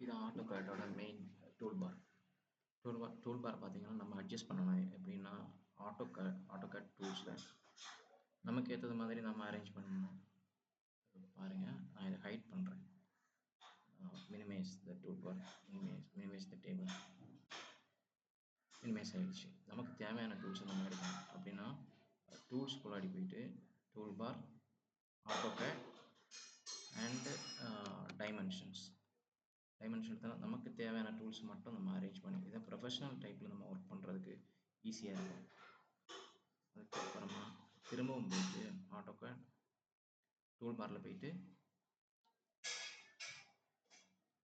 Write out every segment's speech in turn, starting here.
இது ஆட்டோகேடோட main toolbar. Toolbar பார்த்தீங்கன்னா நம்ம அட்ஜஸ்ட் பண்ணணும். எப்படின்னா ஆட்டோகேட் டூல்ஸில் நமக்கு ஏற்றது மாதிரி நம்ம அரேஞ்ச் பண்ணணும். பாருங்கள், நான் இதை ஹைட் பண்ணுறேன். Minimize the toolbar, minimize the table. Minimize ஆகிடுச்சு. நமக்கு தேவையான டூல்ஸை நம்ம எடுக்கணும். அப்படின்னா டூல்ஸ் குள்ளாடி போயிட்டு டூல்பார், ஆட்டோகேட் அண்டு டைமென்ஷன்ஸ் தான் நமக்கு தேவையான டூல்ஸ் மட்டும் நம்ம அரேஞ்ச் பண்ணி இதை ப்ரொஃபஷனல் டைப்பில் நம்ம ஒர்க் பண்ணுறதுக்கு ஈஸியாக இருக்கும். அதுக்கப்புறமா திரும்பவும் போயிட்டு ஆட்டோகேட் டூல்பாரில் போயிட்டு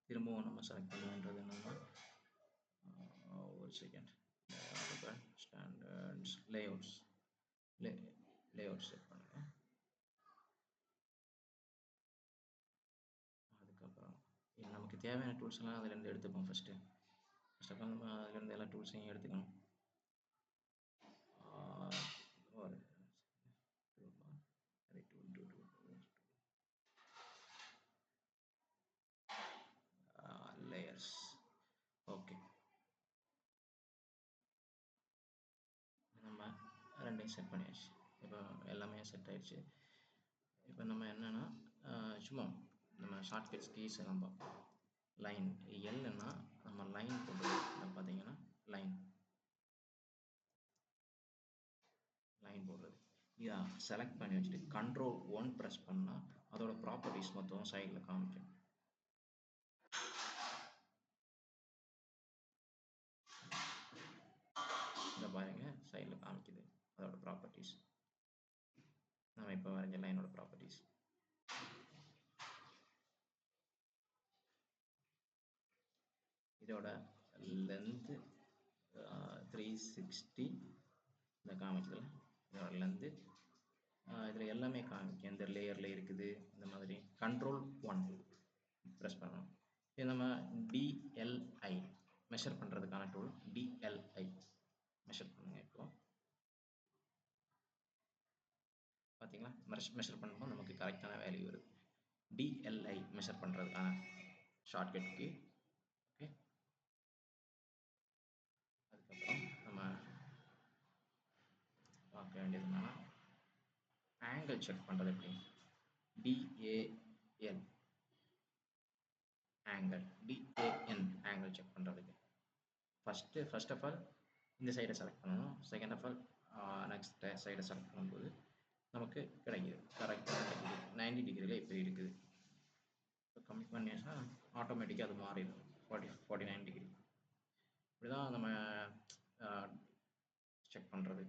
திரும்பவும் நம்ம செலக்ட் பண்ணுன்றது என்னென்னா ஒரு second, AutoCAD standards layouts set பண்ணுங்கள். அதுக்கப்புறம் நமக்கு தேவையான டூல்ஸ் எல்லாம் அதுலேருந்து எடுத்துப்போம். ஃபர்ஸ்ட் ஆஃப் ஆல் நம்ம அதுலேருந்து எல்லா டூல்ஸையும் எடுத்துக்கணும். லேயர்ஸ். ஓகே, நம்ம ரெண்டையும் செட் பண்ணியாச்சு. இப்போ எல்லாமே செட் ஆயிடுச்சு. இப்போ நம்ம என்னென்னா சும்மா நம்ம ஷார்ட்கட்ஸ் கீஸ் எல்லாம் பார்ப்போம். லைன் எல்னா நம்ம லைன் போடுறது பார்த்தீங்கன்னா லைன் போடுறது. இதை செலக்ட் பண்ணி வச்சுட்டு Ctrl 1 ப்ரெஸ் பண்ணால் அதோட ப்ராப்பர்ட்டிஸ் மொத்தம் சைடில் காமிக்கும். இதை பாருங்க, சைடில் காமிக்குது அதோட ப்ராப்பர்ட்டிஸ். நம்ம இப்போ வரைஞ்ச லைனோட ப்ராப்பர்ட்டிஸ். இதோட லென்த்து 360 இந்த காமிக்குதுல, இதோட லென்த்து இதில் எல்லாமே காமிக்கும். எந்த லேயரில் இருக்குது இந்த மாதிரி. Ctrl 1 ப்ரெஸ் பண்ணணும். இது நம்ம DLI மெஷர் பண்ணுறதுக்கான டூல். DLI மெஷர் பண்ணுங்க. இப்போ பார்த்தீங்களா, மெஷர் பண்ணும்போது நமக்கு கரெக்டான வேல்யூ வருது. DLI மெஷர் பண்ணுறதுக்கான ஷார்ட்கட்க்கு. ஓகே, அதுக்கப்புறம் நம்ம பார்க்க வேண்டியது என்னன்னா ஆங்கிள் செக் பண்ணுறது எப்படி. DAN ஆங்கிள் செக் பண்ணுறதுக்கு ஃபர்ஸ்ட் ஆஃப் ஆல் இந்த சைடை செலக்ட் பண்ணணும். செகண்ட் ஆஃப் ஆல் நெக்ஸ்ட் சைடை செலக்ட் பண்ணும்போது நமக்கு கிடைக்குது கரெக்டாக 90 டிகிரியில் இப்போ இருக்குது. இப்போ கம்மி பண்ணியாச்சுன்னா ஆட்டோமேட்டிக்காக அது மாறிடும் 49 டிகிரி. இப்படி தான் நம்ம செக் பண்ணுறது.